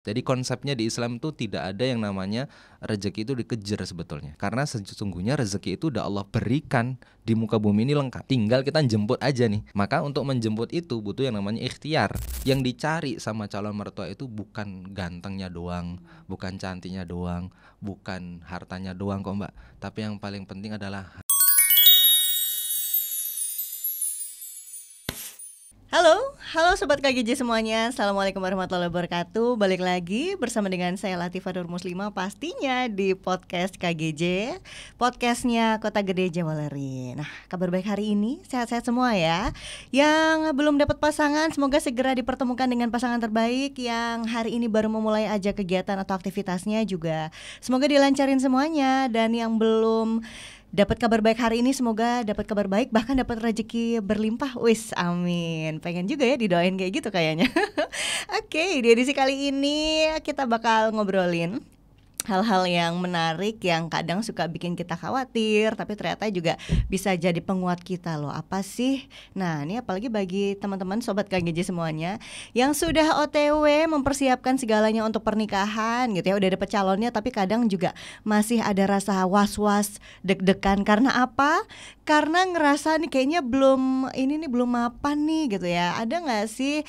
Jadi konsepnya di Islam itu tidak ada yang namanya rezeki itu dikejar sebetulnya. Karena sesungguhnya rezeki itu udah Allah berikan di muka bumi ini lengkap. Tinggal kita jemput aja nih. Maka untuk menjemput itu butuh yang namanya ikhtiar. Yang dicari sama calon mertua itu bukan gantengnya doang, bukan cantiknya doang, bukan hartanya doang kok Mbak. Tapi yang paling penting adalah Halo Sobat KGJ semuanya. Assalamualaikum warahmatullahi wabarakatuh. Balik lagi bersama dengan saya Latifah Nur Muslimah, pastinya di podcast KGJ, podcastnya Kota Gede Jawa Leri. Nah, kabar baik hari ini sehat-sehat semua ya. Yang belum dapat pasangan semoga segera dipertemukan dengan pasangan terbaik. Yang hari ini baru memulai aja kegiatan atau aktivitasnya juga semoga dilancarin semuanya. Dan yang belum dapat kabar baik hari ini semoga dapat kabar baik, bahkan dapat rezeki berlimpah. Wis, amin. Pengen juga ya didoain kayak gitu kayaknya. Oke, di edisi kali ini kita bakal ngobrolin hal-hal yang menarik yang kadang suka bikin kita khawatir, tapi ternyata juga bisa jadi penguat kita loh. Apa sih? Nah, ini apalagi bagi teman-teman Sobat KGJ semuanya yang sudah OTW mempersiapkan segalanya untuk pernikahan gitu ya, udah dapet calonnya tapi kadang juga masih ada rasa was-was, deg-degan. Karena apa? Karena ngerasa nih kayaknya belum mapan nih gitu ya. Ada gak sih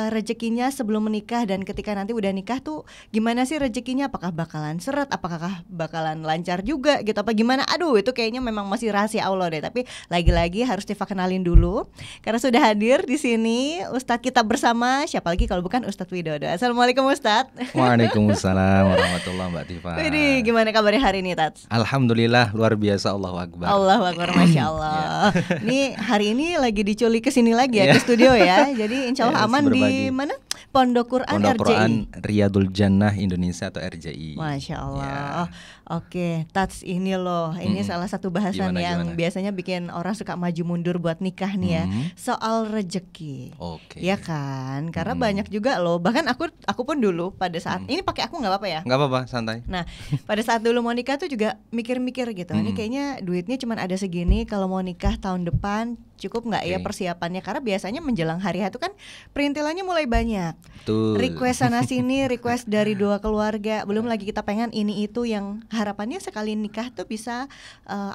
rezekinya sebelum menikah dan ketika nanti udah nikah tuh gimana sih rezekinya? Apakah bakalan seret, apakah bakalan lancar juga gitu, apa gimana? Aduh, itu kayaknya memang masih rahasia Allah deh. Tapi lagi-lagi harus Tifa kenalin dulu karena sudah hadir di sini Ustadz kita bersama. Siapa lagi kalau bukan Ustadz Widodo. Assalamualaikum Ustadz. Waalaikumsalam warahmatullahi Mbak Tifa. Jadi gimana kabarnya hari ini Tats? Alhamdulillah luar biasa, Allahu Akbar. Allahu Akbar, Masya Allah. Ini hari ini lagi diculik ke sini lagi ya, ke studio ya. Jadi insya Allah aman di mana? Pondok Quran RJI. Riyadul Jannah Indonesia atau RJI. Masya Allah. Oke, Tats, ini loh, ini salah satu bahasan gimana? Biasanya bikin orang suka maju mundur buat nikah nih ya, soal rezeki. Ya kan, karena banyak juga loh. Bahkan aku pun dulu pada saat ini pakai aku nggak apa-apa ya? Nggak apa-apa, santai. Nah, pada saat dulu mau nikah tuh juga mikir-mikir gitu. Ini kayaknya duitnya cuma ada segini. Kalau mau nikah tahun depan cukup nggak ya persiapannya? Karena biasanya menjelang hari H itu kan perintilannya mulai banyak. Betul. Request sana sini, request dari dua keluarga. Belum lagi kita pengen ini itu yang harapannya sekali nikah tuh bisa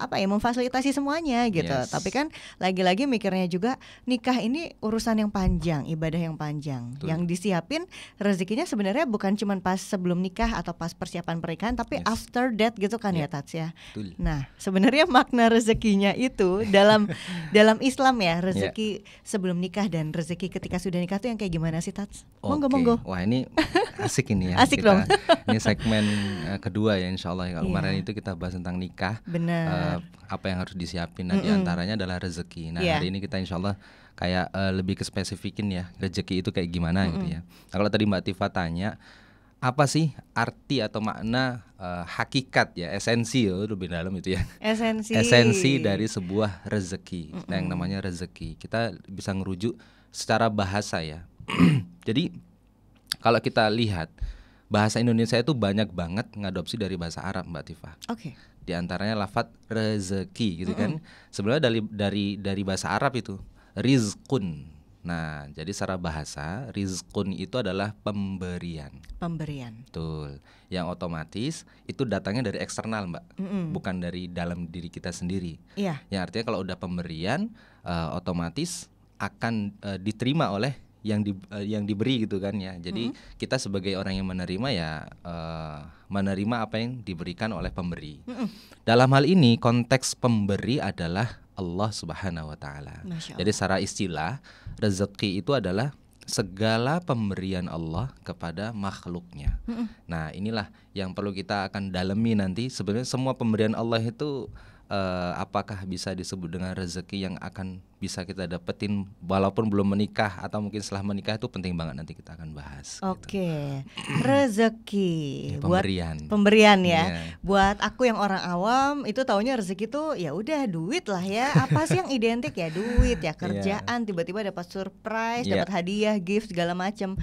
memfasilitasi semuanya gitu. Tapi kan lagi-lagi mikirnya juga nikah ini urusan yang panjang, ibadah yang panjang. Betul. Yang disiapin rezekinya sebenarnya bukan cuma pas sebelum nikah atau pas persiapan pernikahan, tapi after that gitu kan ya Tats ya. Betul. Nah, sebenarnya makna rezekinya itu dalam Islam ya, rezeki sebelum nikah dan rezeki ketika sudah nikah tuh yang kayak gimana sih Tats? Monggo. Wah, ini asik ini ya. Asik dong. Ini segmen kedua ya insyaallah. Kalau kemarin itu kita bahas tentang nikah. Benar. Apa yang harus disiapin, nah diantaranya adalah rezeki. Nah hari ini kita insyaallah kayak lebih ke spesifikin ya, rezeki itu kayak gimana gitu ya. Nah, kalau tadi Mbak Tifa tanya apa sih arti atau makna hakikat ya, esensi lebih dalam itu ya. Esensi dari sebuah rezeki. Nah, yang namanya rezeki kita bisa ngerujuk secara bahasa ya. Jadi kalau kita lihat bahasa Indonesia itu banyak banget ngadopsi dari bahasa Arab Mbak Tifa. Di antaranya lafadz rezeki gitu kan. Sebenarnya dari bahasa Arab itu rizqun. Nah, jadi secara bahasa rizqun itu adalah pemberian. Betul. Yang otomatis itu datangnya dari eksternal Mbak, bukan dari dalam diri kita sendiri. Yang artinya kalau udah pemberian otomatis akan diterima oleh yang diberi gitu kan ya. Jadi kita sebagai orang yang menerima ya menerima apa yang diberikan oleh pemberi. Dalam hal ini konteks pemberi adalah Allah Subhanahu wa taala. Jadi secara istilah rezeki itu adalah segala pemberian Allah kepada makhluknya. Nah, inilah yang perlu kita akan dalami nanti. Sebenarnya semua pemberian Allah itu apakah bisa disebut dengan rezeki yang akan bisa kita dapetin walaupun belum menikah atau mungkin setelah menikah, itu penting banget nanti kita akan bahas. Gitu. Rezeki pemberian ya. Buat aku yang orang awam itu taunya rezeki tuh ya udah duit lah ya. Apa sih yang identik ya? Duit ya, kerjaan, tiba-tiba dapat surprise, dapat hadiah, gift segala macam.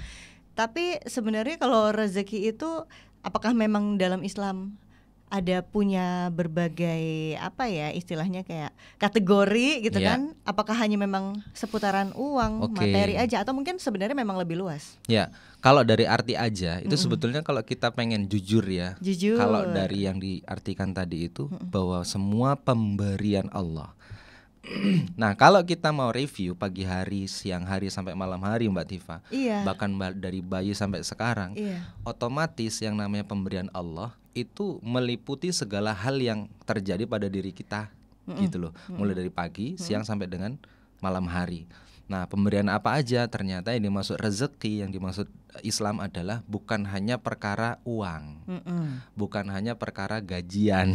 Tapi sebenarnya kalau rezeki itu apakah memang dalam Islam ada punya berbagai apa ya istilahnya kayak kategori gitu kan? Apakah hanya memang seputaran uang, materi aja atau mungkin sebenarnya memang lebih luas? Ya, kalau dari arti aja itu sebetulnya kalau kita pengen jujur ya. Kalau dari yang diartikan tadi itu bahwa semua pemberian Allah. Nah, kalau kita mau review pagi hari, siang hari sampai malam hari Mbak Tifa, bahkan dari bayi sampai sekarang, otomatis yang namanya pemberian Allah itu meliputi segala hal yang terjadi pada diri kita, gitu loh. Mulai dari pagi, siang sampai dengan malam hari. Nah, pemberian apa aja? Ternyata yang dimaksud rezeki, yang dimaksud Islam adalah bukan hanya perkara uang, bukan hanya perkara gajian,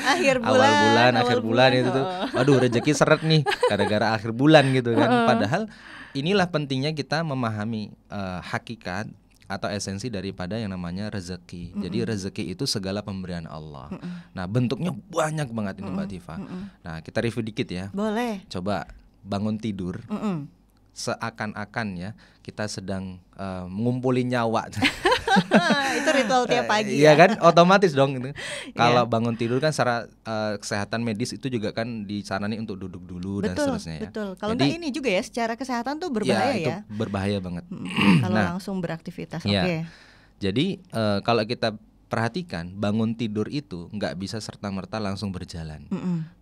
akhir bulan itu tuh, waduh rezeki seret nih, gara-gara akhir bulan gitu kan. Padahal inilah pentingnya kita memahami hakikat atau esensi daripada yang namanya rezeki. Jadi rezeki itu segala pemberian Allah. Nah, bentuknya banyak banget ini Mbak Tifa. Nah, kita review dikit ya. Boleh. Coba bangun tidur, seakan-akan ya kita sedang ngumpulin nyawa. Itu ritual tiap pagi. Iya kan, otomatis dong gitu. Kalau bangun tidur kan secara kesehatan medis itu juga kan disarankan untuk duduk dulu dan seterusnya ya. Betul. Kalau enggak ini juga ya secara kesehatan tuh berbahaya itu berbahaya banget. Kalau langsung beraktivitas. Oke. Jadi kalau kita perhatikan, bangun tidur itu nggak bisa serta-merta langsung berjalan.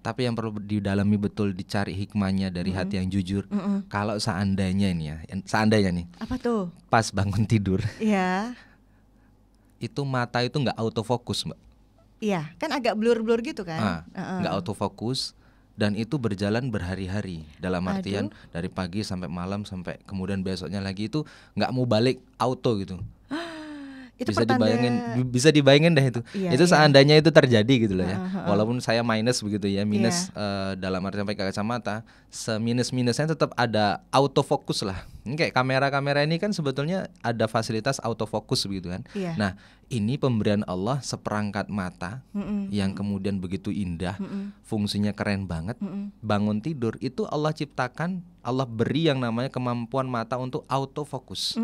Tapi yang perlu didalami betul, dicari hikmahnya dari hati yang jujur. Kalau seandainya ini ya, seandainya nih. Apa tuh? Pas bangun tidur. Iya. Itu mata itu nggak autofokus, Mbak. Iya, kan agak blur-blur gitu kan? Nggak autofokus. Dan itu berjalan berhari-hari. Dalam artian dari pagi sampai malam sampai kemudian besoknya lagi itu nggak mau balik auto gitu. Itu bisa dibayangin deh itu. Itu seandainya itu terjadi gitu loh ya. Walaupun saya minus begitu ya, minus dalam arti sampai kacamata, seminus-minusnya tetap ada autofokus lah. Ini kayak kamera-kamera ini kan sebetulnya ada fasilitas autofokus begitu kan. Nah, ini pemberian Allah seperangkat mata yang kemudian begitu indah, fungsinya keren banget. Bangun tidur itu Allah ciptakan, Allah beri yang namanya kemampuan mata untuk autofokus.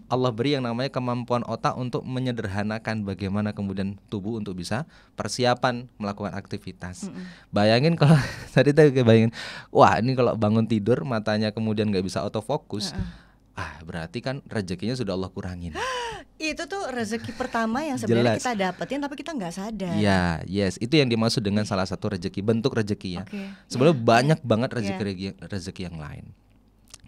Allah beri yang namanya kemampuan otak untuk menyederhanakan bagaimana kemudian tubuh untuk bisa persiapan melakukan aktivitas. Bayangin kalau tadi bayangin, wah ini kalau bangun tidur matanya kemudian nggak bisa autofokus, berarti kan rezekinya sudah Allah kurangin. Itu tuh rezeki pertama yang sebenarnya kita dapetin tapi kita nggak sadar. Ya, itu yang dimaksud dengan salah satu rezeki, bentuk rezeki ya. Sebenarnya banyak banget rezeki yang lain.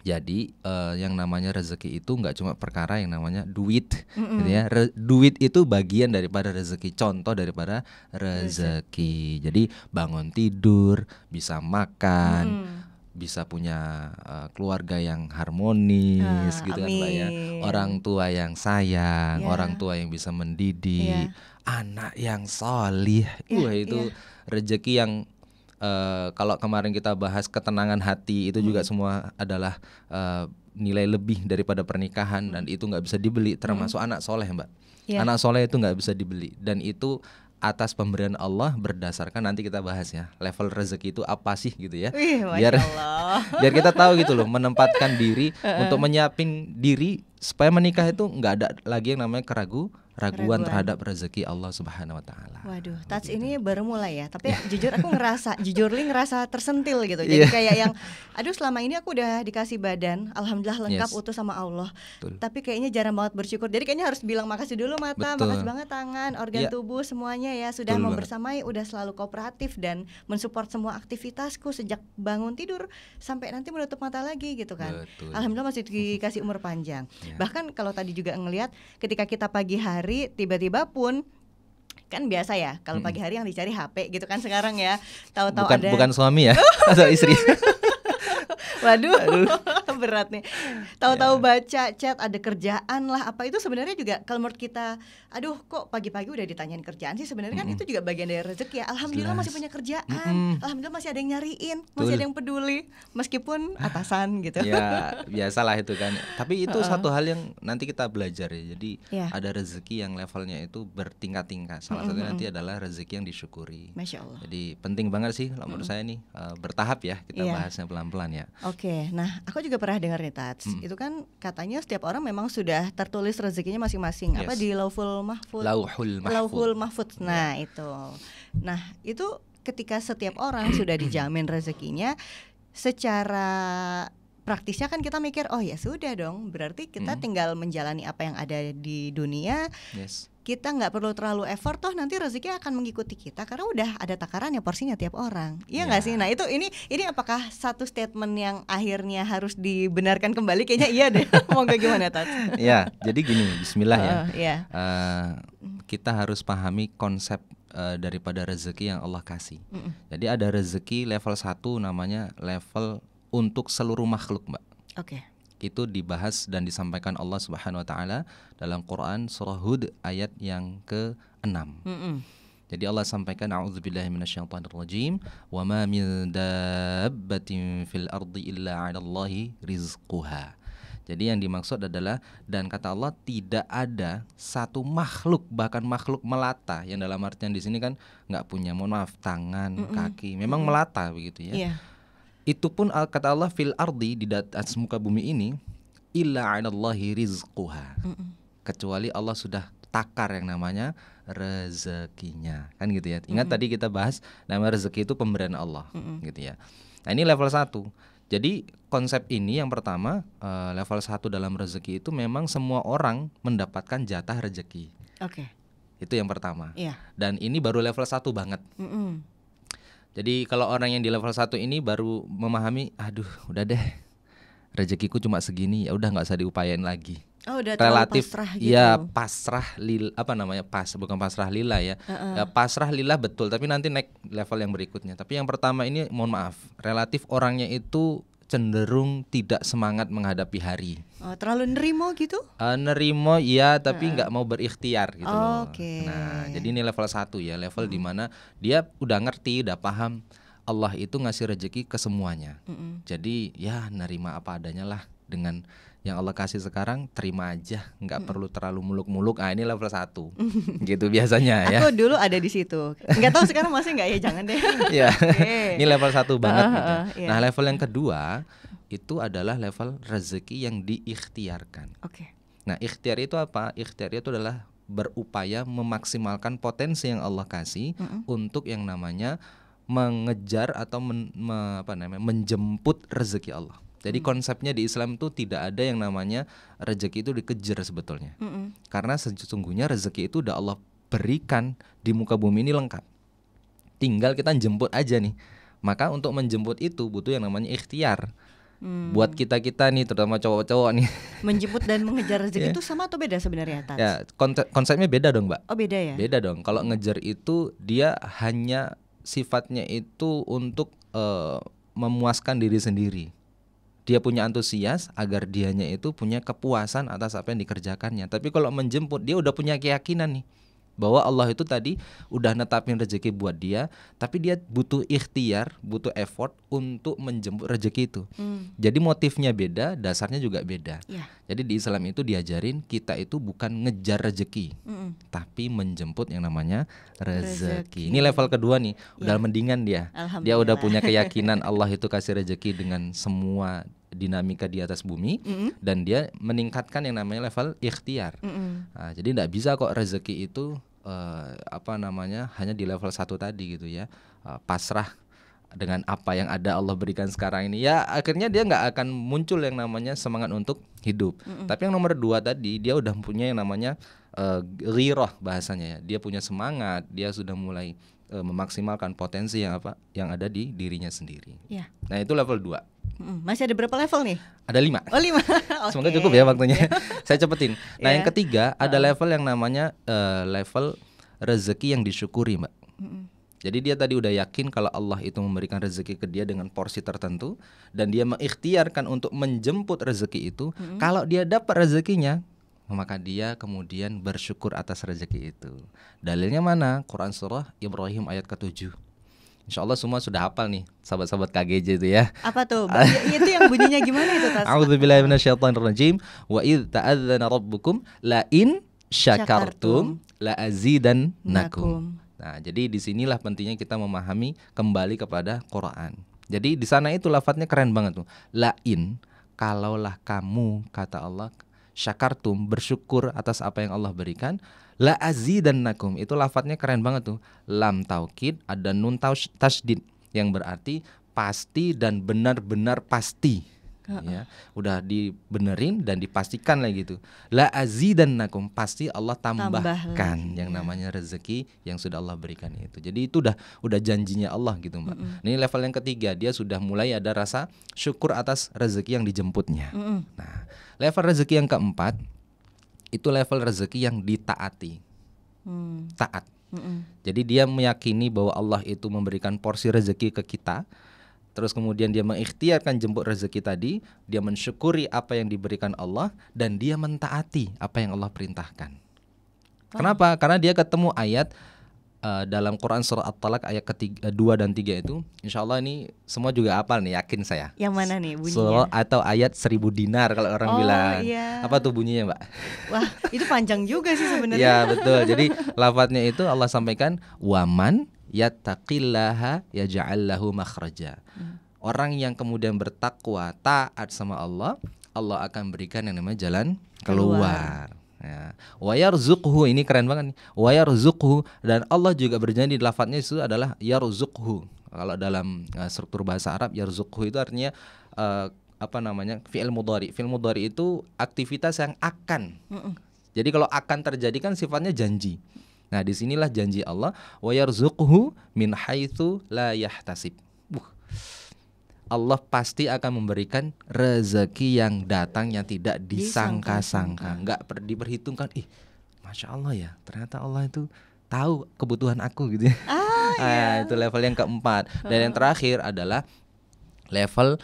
Jadi yang namanya rezeki itu nggak cuma perkara yang namanya duit, gitu ya. Duit itu bagian daripada rezeki, contoh daripada rezeki. Jadi bangun tidur, bisa makan, bisa punya keluarga yang harmonis, gitu kan Mbak ya. Orang tua yang sayang, orang tua yang bisa mendidik, anak yang solih, itu rezeki yang kalau kemarin kita bahas ketenangan hati itu juga semua adalah nilai lebih daripada pernikahan dan itu nggak bisa dibeli, termasuk anak soleh Mbak. Anak soleh itu nggak bisa dibeli dan itu atas pemberian Allah berdasarkan, nanti kita bahas ya level rezeki itu apa sih gitu ya. Biar kita tahu gitu loh, menempatkan diri untuk menyiapin diri supaya menikah itu nggak ada lagi yang namanya keraguan terhadap rezeki Allah Subhanahu wa taala. Waduh, touch ini baru mulai ya. Tapi jujur aku ngerasa tersentil gitu. Jadi kayak yang aduh selama ini aku udah dikasih badan, alhamdulillah lengkap utuh sama Allah. Tapi kayaknya jarang banget bersyukur. Jadi kayaknya harus bilang makasih dulu mata, makasih banget tangan, organ tubuh semuanya ya sudah membersamai, udah selalu kooperatif dan mensupport semua aktivitasku sejak bangun tidur sampai nanti menutup mata lagi gitu kan. Alhamdulillah masih dikasih umur panjang. Bahkan kalau tadi juga ngelihat ketika kita pagi hari tiba-tiba pun kan biasa ya kalau pagi hari yang dicari HP gitu kan sekarang ya, tahu-tahu bukan suami ya atau istri. Waduh, berat nih. Tahu-tahu baca chat ada kerjaan lah apa itu sebenarnya juga kalau menurut kita, aduh kok pagi-pagi udah ditanyain kerjaan sih, sebenarnya kan itu juga bagian dari rezeki ya. Alhamdulillah masih punya kerjaan. Alhamdulillah masih ada yang nyariin, masih ada yang peduli meskipun atasan gitu. Ya, biasalah itu kan. Tapi itu satu hal yang nanti kita belajar ya. Jadi ada rezeki yang levelnya itu bertingkat-tingkat. Salah satunya nanti adalah rezeki yang disyukuri. Masya Allah. Jadi penting banget sih menurut saya nih, bertahap ya kita bahasnya pelan-pelan ya. Oke, nah aku juga pernah dengar nih Tats, itu kan katanya setiap orang memang sudah tertulis rezekinya masing-masing. Apa di Lauhul Mahfuz. Nah itu. Nah itu ketika setiap orang sudah dijamin rezekinya, secara praktisnya kan kita mikir, oh ya sudah dong, berarti kita tinggal menjalani apa yang ada di dunia. Kita nggak perlu terlalu effort, toh nanti rezeki akan mengikuti kita karena udah ada takarannya, porsinya tiap orang. Iya nggak sih? Nah itu ini apakah satu statement yang akhirnya harus dibenarkan kembali? Kayaknya iya deh. Mau nggak gimana Tats? Ya, jadi gini, Bismillah ya. Kita harus pahami konsep daripada rezeki yang Allah kasih. Jadi ada rezeki level 1 namanya level untuk seluruh makhluk, Mbak. Oke. Itu dibahas dan disampaikan Allah Subhanahu wa taala dalam Quran surah Hud ayat yang ke-6. Jadi Allah sampaikan, a'udzubillahi minasyaitonirrajim, wa ma min dabbatin fil ardi illa 'alallahi rizquha. Jadi yang dimaksud adalah, dan kata Allah tidak ada satu makhluk, bahkan makhluk melata, yang dalam artian di sini kan nggak punya, mohon maaf, tangan, kaki, memang melata begitu ya. Itu pun kata Allah fil ardi, di atas muka bumi ini, illa 'alallahi rizquha. Kecuali Allah sudah takar yang namanya rezekinya. Kan gitu ya. Ingat tadi kita bahas nama rezeki itu pemberian Allah, gitu ya. Nah, ini level 1. Jadi konsep ini yang pertama, level 1 dalam rezeki itu memang semua orang mendapatkan jatah rezeki. Oke. Itu yang pertama. Dan ini baru level 1 banget. Jadi kalau orang yang di level 1 ini baru memahami, aduh udah deh, rezekiku cuma segini, ya udah nggak usah diupayain lagi. Oh, udah relatif pasrah gitu. Ya pasrah bukan pasrah lillah ya. Ya pasrah lillah betul, tapi nanti naik level yang berikutnya. Tapi yang pertama ini mohon maaf, relatif orangnya itu cenderung tidak semangat menghadapi hari. Terlalu nerimo gitu? Nerimo ya, tapi nggak mau berikhtiar gitu loh. Okay. Nah, jadi ini level 1 ya, level dimana dia udah ngerti, udah paham Allah itu ngasih rezeki ke semuanya. Jadi ya nerima apa adanya lah, dengan yang Allah kasih sekarang terima aja, nggak perlu terlalu muluk-muluk. Ah, ini level 1 gitu biasanya ya. Aku dulu ada di situ, nggak tahu sekarang masih nggak ya, jangan deh. Ya, ini level 1 banget gitu. Nah, level yang kedua itu adalah level rezeki yang diikhtiarkan. Nah, ikhtiar itu apa? Ikhtiar itu adalah berupaya memaksimalkan potensi yang Allah kasih untuk yang namanya mengejar atau menjemput rezeki Allah. Jadi konsepnya di Islam itu tidak ada yang namanya rezeki itu dikejar sebetulnya. Karena sesungguhnya rezeki itu udah Allah berikan di muka bumi ini lengkap. Tinggal kita jemput aja nih. Maka untuk menjemput itu butuh yang namanya ikhtiar. Buat kita-kita nih, terutama cowok-cowok nih. Menjemput dan mengejar rezeki itu sama atau beda sebenarnya, Tats? Ya, konsepnya beda dong, Mbak. Oh, beda ya? Beda dong. Kalau ngejar itu dia hanya sifatnya itu untuk memuaskan diri sendiri. Dia punya antusias agar dianya itu punya kepuasan atas apa yang dikerjakannya. Tapi kalau menjemput, dia udah punya keyakinan nih bahwa Allah itu tadi udah netapin rezeki buat dia, tapi dia butuh ikhtiar, butuh effort untuk menjemput rezeki itu. Jadi motifnya beda, dasarnya juga beda. Jadi di Islam itu diajarin kita itu bukan ngejar rezeki, tapi menjemput yang namanya rezeki. Ini level kedua nih, udah mendingan dia. Dia udah punya keyakinan Allah itu kasih rezeki dengan semua dinamika di atas bumi, dan dia meningkatkan yang namanya level ikhtiar. Nah, jadi tidak bisa kok rezeki itu hanya di level 1 tadi gitu ya, pasrah dengan apa yang ada Allah berikan sekarang ini. Ya akhirnya dia nggak akan muncul yang namanya semangat untuk hidup. Tapi yang nomor 2 tadi, dia udah punya yang namanya ghirah bahasanya ya. Dia punya semangat, dia sudah mulai memaksimalkan potensi yang ada di dirinya sendiri. Nah, itu level 2. Masih ada berapa level nih? Ada 5. Oh, 5. Semoga cukup ya waktunya. Saya cepetin. Nah, yang ketiga ada level yang namanya level rezeki yang disyukuri, Mbak. Jadi dia tadi udah yakin kalau Allah itu memberikan rezeki ke dia dengan porsi tertentu, dan dia mengikhtiarkan untuk menjemput rezeki itu. Kalau dia dapat rezekinya, maka dia kemudian bersyukur atas rezeki itu. Dalilnya mana? Quran surah Ibrahim ayat ke-7. Insyaallah semua sudah hafal nih, sahabat-sahabat KGJ itu ya. Apa tuh? Itu yang bunyinya gimana itu, Tas? A'udzubillahi minasyaitonirrajim. Wa idz ta'adzana rabbukum la in syakartum la azidannakum. Nah, jadi disinilah pentingnya kita memahami kembali kepada Quran. Jadi di sana itu lafadznya keren banget tuh. La in, kalaulah kamu, kata Allah, syakartum, bersyukur atas apa yang Allah berikan, la azidannakum. Itu lafadznya keren banget tuh. Lam taukid, ada nun tasydid yang berarti pasti dan benar-benar pasti. Ya, udah dibenerin dan dipastikan lagi gitu. La azidannakum, pasti Allah tambahkan yang namanya rezeki yang sudah Allah berikan itu. Jadi itu udah janjinya Allah gitu, Mbak. Ini level yang ketiga, dia sudah mulai ada rasa syukur atas rezeki yang dijemputnya. Nah, level rezeki yang keempat itu level rezeki yang ditaati. Taat. Jadi dia meyakini bahwa Allah itu memberikan porsi rezeki ke kita. Terus kemudian dia mengikhtiarkan jemput rezeki tadi, dia mensyukuri apa yang diberikan Allah, dan dia mentaati apa yang Allah perintahkan. Kenapa? Karena dia ketemu ayat dalam Quran surah At-Talaq ayat 2 dan 3 itu. Insya Allah ini semua juga hafal nih, yakin saya. Yang mana nih bunyinya? Surah atau ayat 1000 dinar kalau orang bilang. Iya. Apa tuh bunyinya, Mbak? Wah, itu panjang juga sih sebenarnya. Ya betul. Jadi lafadznya itu Allah sampaikan, waman yattaqillaha yaj'al lahu makhraja. Orang yang kemudian bertakwa, taat sama Allah, Allah akan berikan yang namanya jalan keluar. Ya. Wa yarzuqhu, ini keren banget nih. Wa yarzuqhu, dan Allah juga berjanji, lafadznya itu adalah yarzuqhu. Kalau dalam struktur bahasa Arab, yarzuqhu itu artinya fi'il mudhari. Fi'il mudhari itu aktivitas yang akan. Jadi kalau akan terjadi kan sifatnya janji. Nah, disinilah janji Allah, wa yarzuqhu min haitsu la yahtasib. Allah pasti akan memberikan rezeki yang datang yang tidak disangka-sangka, enggak diperhitungkan. Masya Allah ya, ternyata Allah itu tahu kebutuhan aku gitu ya. Itu level yang keempat. Dan yang terakhir adalah level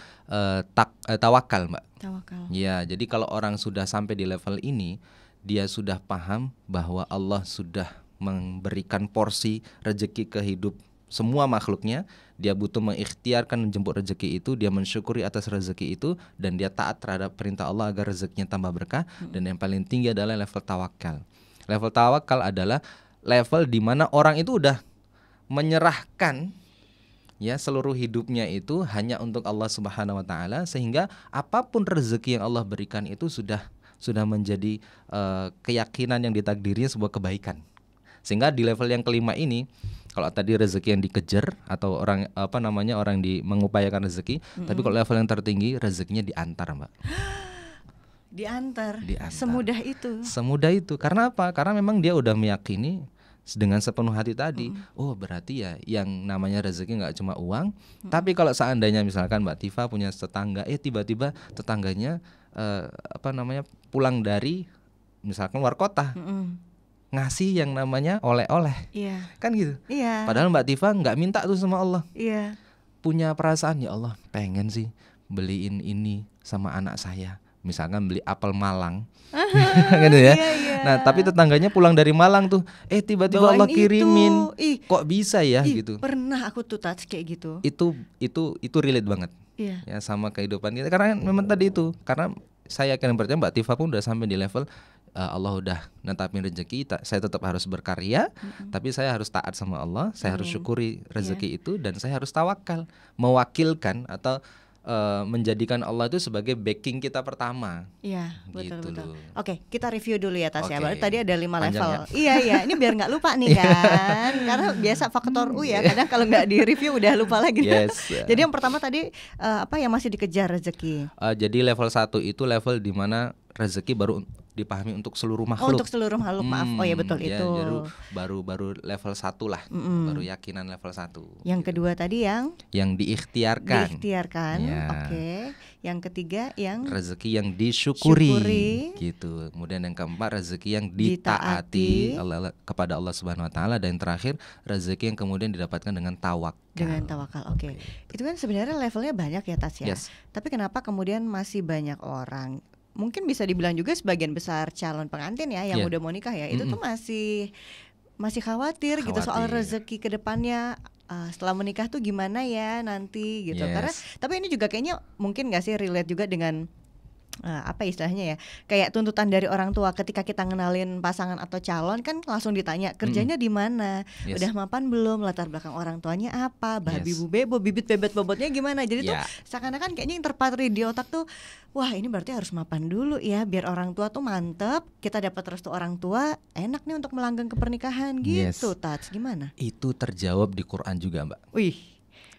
tawakal, Mbak. Tawakal. Ya, jadi kalau orang sudah sampai di level ini, dia sudah paham bahwa Allah sudah memberikan porsi rezeki ke hidup semua makhluknya. Dia butuh mengikhtiarkan menjemput rezeki itu, dia mensyukuri atas rezeki itu, dan dia taat terhadap perintah Allah agar rezekinya tambah berkah. Dan yang paling tinggi adalah level tawakal. Level tawakal adalah level di mana orang itu udah menyerahkan ya seluruh hidupnya itu hanya untuk Allah Subhanahu wa taala, sehingga apapun rezeki yang Allah berikan itu sudah menjadi keyakinan yang ditakdirinya sebuah kebaikan. Sehingga di level yang kelima ini, kalau tadi rezeki yang dikejar atau orang mengupayakan rezeki, tapi kalau level yang tertinggi rezekinya diantar, Mbak. Diantar. Semudah itu. Karena apa? Karena memang dia udah meyakini dengan sepenuh hati tadi. Oh, berarti ya yang namanya rezeki nggak cuma uang. Tapi kalau seandainya misalkan Mbak Tifa punya tetangga, tiba-tiba tetangganya pulang dari misalkan luar kota, ngasih yang namanya oleh-oleh, kan gitu. Padahal Mbak Tifa nggak minta tuh sama Allah. Punya perasaan, ya Allah pengen sih beliin ini sama anak saya, misalkan beli apel Malang, gitu ya. Nah, tapi tetangganya pulang dari Malang tuh, tiba-tiba Allah kirimin, kok bisa ya gitu. Pernah aku tuh touch kayak gitu. Itu relate banget, ya sama kehidupan kita. Karena memang tadi itu, karena saya yakin percaya Mbak Tifa pun udah sampai di level Allah udah netapin rezeki, saya tetap harus berkarya, tapi saya harus taat sama Allah, saya harus syukuri rezeki itu, dan saya harus tawakal, mewakilkan atau menjadikan Allah itu sebagai backing kita pertama. Iya, gitu betul. Oke, kita review dulu ya Tas ya. Oke. Tadi ada 5 level. Panjang Iya, ini biar nggak lupa nih kan. Karena biasa faktor U ya, kadang kalau nggak di review udah lupa lagi. Yes. Jadi yang pertama tadi yang masih dikejar rezeki. Jadi level 1 itu level di mana rezeki baru dipahami untuk seluruh makhluk. Untuk seluruh makhluk, maaf. Oh ya betul ya, itu. Baru level 1 lah. Baru yakinan level 1. Yang kedua tadi yang diikhtiarkan. Ya. Oke. Yang ketiga yang rezeki yang disyukuri. Gitu. Kemudian yang keempat rezeki yang ditaati kepada Allah Subhanahu wa taala, dan yang terakhir rezeki yang kemudian didapatkan dengan tawakal. Oke. Itu kan sebenarnya levelnya banyak ya Tas ya. Yes. Tapi kenapa kemudian masih banyak orang, mungkin bisa dibilang juga sebagian besar calon pengantin ya yang udah mau nikah ya, itu tuh masih khawatir gitu soal rezeki ke depannya, setelah menikah tuh gimana ya nanti gitu. Karena tapi ini juga kayaknya mungkin nggak sih relate juga dengan apa istilahnya ya, kayak tuntutan dari orang tua ketika kita ngenalin pasangan atau calon kan langsung ditanya kerjanya di mana, udah mapan belum, latar belakang orang tuanya apa, babi bu bebo, bibit bebet bobotnya gimana. Jadi tuh seakan-akan kayaknya yang terpatri di otak tuh, wah ini berarti harus mapan dulu ya biar orang tua tuh mantep, kita dapat restu orang tua, enak nih untuk melanggeng ke pernikahan gitu. Tats, gimana? Itu terjawab di Quran juga, Mbak. Wih.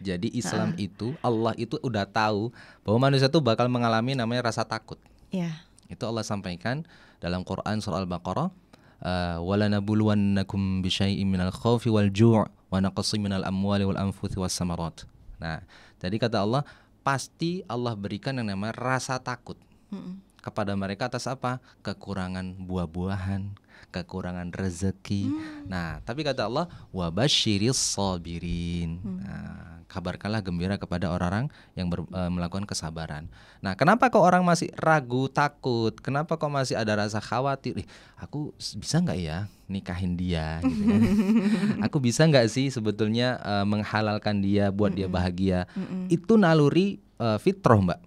Jadi Islam itu, Allah itu udah tahu bahwa manusia itu bakal mengalami namanya rasa takut. Itu Allah sampaikan dalam Quran surah Al-Baqarah, walanabluwannakum bisyai'im minal khaufi wal ju' wa naqsim minal amwali wal anfusi was samarat. Nah, jadi kata Allah, pasti Allah berikan yang namanya rasa takut kepada mereka atas apa? Kekurangan buah-buahan, kekurangan rezeki. Nah, tapi kata Allah, wabasyiris sabirin. Nah, kabarkanlah gembira kepada orang-orang yang melakukan kesabaran. Nah, kenapa kok orang masih ragu, takut? Kenapa kok masih ada rasa khawatir? Aku bisa nggak ya nikahin dia? Gitu kan? Aku bisa nggak sih sebetulnya menghalalkan dia, buat dia bahagia? Itu naluri fitrah, Mbak.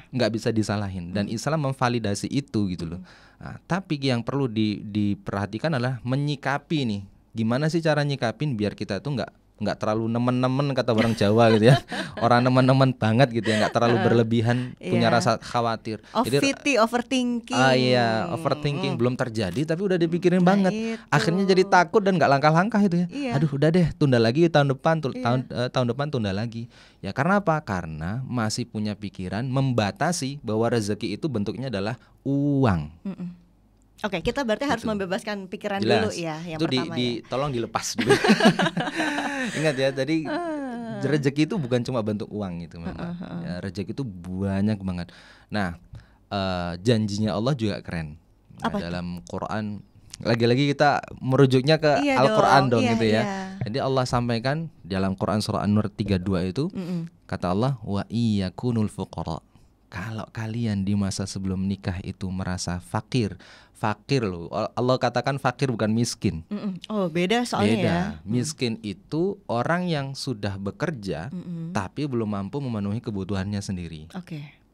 Nggak bisa disalahin. Dan Islam memvalidasi itu gitu loh. Nah, tapi yang perlu diperhatikan adalah menyikapi nih. Gimana sih cara nyikapin biar kita tuh nggak terlalu nemen-nemen kata orang Jawa gitu ya. Orang nemen-nemen banget gitu ya, nggak terlalu berlebihan punya rasa khawatir. Jadi overthinking. Iya, overthinking belum terjadi tapi udah dipikirin banget. Akhirnya jadi takut dan nggak langkah-langkah itu ya. Aduh, udah deh, tunda lagi tahun depan, tahun depan tunda lagi. Ya karena apa? Karena masih punya pikiran membatasi bahwa rezeki itu bentuknya adalah uang. Oke, kita berarti harus membebaskan pikiran dulu ya yang itu pertama tolong dilepas dulu. Ingat ya, jadi rezeki itu bukan cuma bentuk uang itu memang. Ya, rezeki itu banyak banget. Nah, janjinya Allah juga keren. Nah, dalam Quran, lagi-lagi kita merujuknya ke Al-Quran dong gitu ya. Jadi Allah sampaikan dalam Quran surah An-Nur 32 itu, kata Allah, wa iyakunul fuqara. Kalau kalian di masa sebelum nikah itu merasa fakir loh. Allah katakan fakir bukan miskin. Oh, beda soalnya ya. Miskin itu orang yang sudah bekerja tapi belum mampu memenuhi kebutuhannya sendiri.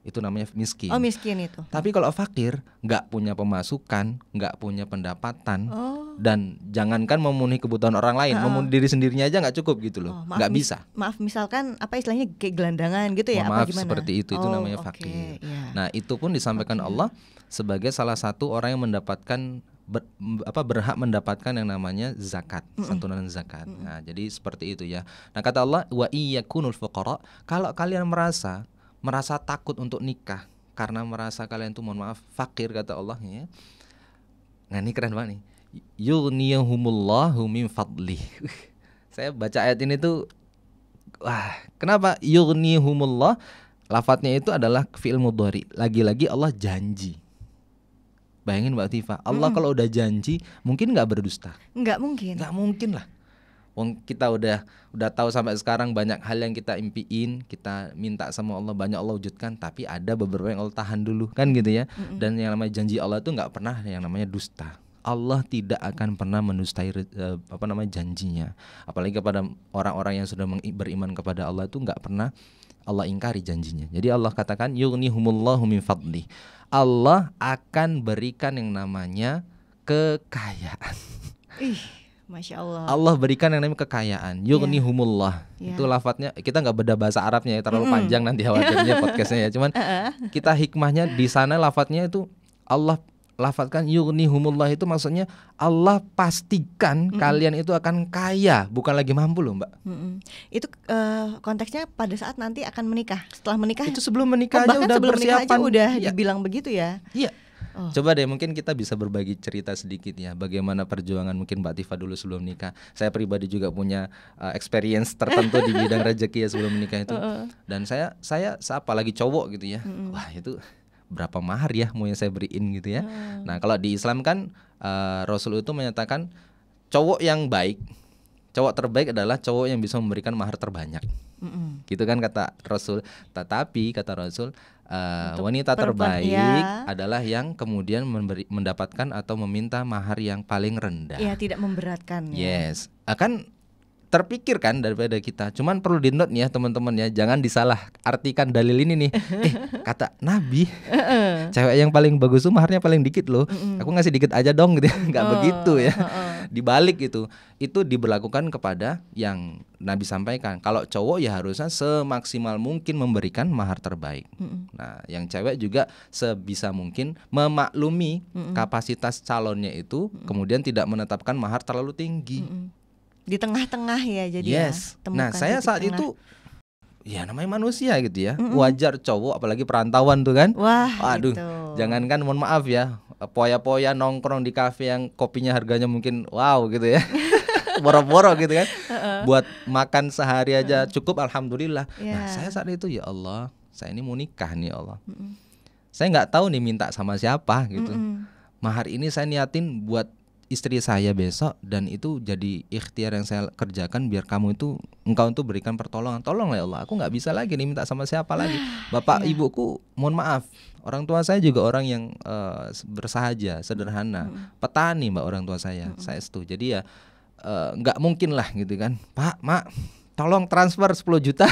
Itu namanya miskin. Oh, miskin itu. Tapi kalau fakir, nggak punya pemasukan, nggak punya pendapatan, dan jangankan memenuhi kebutuhan orang lain, memenuhi diri sendirinya aja nggak cukup gitu loh, nggak bisa. Maaf, misalkan apa istilahnya kayak gelandangan gitu ya? Maaf, apa gimana? seperti itu namanya fakir. Nah, itu pun disampaikan Allah sebagai salah satu orang yang mendapatkan berhak mendapatkan yang namanya zakat, santunan zakat. Nah, jadi seperti itu ya. Nah, kata Allah, wa iyakunul fuqara, kalau kalian merasa takut untuk nikah karena merasa kalian tuh mohon maaf fakir kata Allah ya. Nah, ini keren banget nih. Yughniyahumullahu min fadlih. Saya baca ayat ini tuh wah, kenapa yughniyahumullah? Lafadznya itu adalah fi'il mudhari. Lagi-lagi Allah janji. Bayangin Mbak Tifa, Allah kalau udah janji mungkin nggak berdusta? Nggak mungkin lah. Wong kita udah tahu sampai sekarang banyak hal yang kita impiin, kita minta sama Allah banyak Allah wujudkan, tapi ada beberapa yang Allah tahan dulu kan gitu ya. Dan yang namanya janji Allah itu nggak pernah yang namanya dusta. Allah tidak akan pernah mendustai janjinya. Apalagi kepada orang-orang yang sudah beriman kepada Allah itu nggak pernah Allah ingkari janjinya. Jadi Allah katakan yughnihumullahu min fadli. Allah akan berikan yang namanya kekayaan. Masya Allah. Allah berikan yang namanya kekayaan. Yughnihumullah. Itu lafadznya kita nggak beda bahasa Arabnya ya, terlalu panjang nanti khawatirnya podcastnya ya. Cuman kita hikmahnya di sana lafadznya itu Allah lafadzkan yughnihumullah itu maksudnya Allah pastikan kalian itu akan kaya, bukan lagi mampu loh Mbak. Itu konteksnya pada saat nanti akan menikah. Setelah menikah itu sebelum menikah aja udah persiapan. Udah dibilang begitu ya. Iya. Coba deh mungkin kita bisa berbagi cerita sedikit ya, bagaimana perjuangan mungkin Mbak Tifa dulu sebelum nikah. Saya pribadi juga punya experience tertentu di bidang rezeki ya sebelum menikah itu. Dan saya apalagi cowok gitu ya. Wah, itu berapa mahar ya mau yang saya beriin gitu ya. Nah, kalau di Islam kan Rasul itu menyatakan cowok yang baik, cowok terbaik adalah cowok yang bisa memberikan mahar terbanyak. Gitu kan kata Rasul. Tetapi kata Rasul wanita terbaik adalah yang kemudian mendapatkan atau meminta mahar yang paling rendah. Iya, tidak memberatkan. Yes. Akan terpikir kan daripada kita. Cuman perlu di note nih ya teman-teman ya, jangan disalah artikan dalil ini nih. Kata Nabi, cewek yang paling bagus tuh maharnya paling dikit loh. Aku ngasih dikit aja dong gitu. Nggak begitu ya. Dibalik itu diberlakukan kepada yang Nabi sampaikan. Kalau cowok ya harusnya semaksimal mungkin memberikan mahar terbaik. Nah, yang cewek juga sebisa mungkin memaklumi kapasitas calonnya itu, kemudian tidak menetapkan mahar terlalu tinggi. Di tengah-tengah ya jadi yes. ya. Nah saya saat itu ya namanya manusia gitu ya, wajar cowok apalagi perantauan tuh kan. Wah, aduh gitu. Jangankan mohon maaf ya, poya-poya nongkrong di kafe yang kopinya harganya mungkin wow gitu ya. Boro-boro gitu kan. Buat makan sehari aja cukup alhamdulillah. Nah saya saat itu ya Allah, saya ini mau nikah nih ya Allah. Saya nggak tahu nih minta sama siapa gitu. Mahar ini saya niatin buat istri saya besok, dan itu jadi ikhtiar yang saya kerjakan biar engkau itu berikan pertolongan. Tolonglah ya Allah, aku nggak bisa lagi nih minta sama siapa lagi. Bapak ibuku mohon maaf, orang tua saya juga orang yang bersahaja, sederhana, petani mbak orang tua saya itu. Jadi ya nggak mungkin lah gitu kan, Pak, Mak, tolong transfer 10 juta.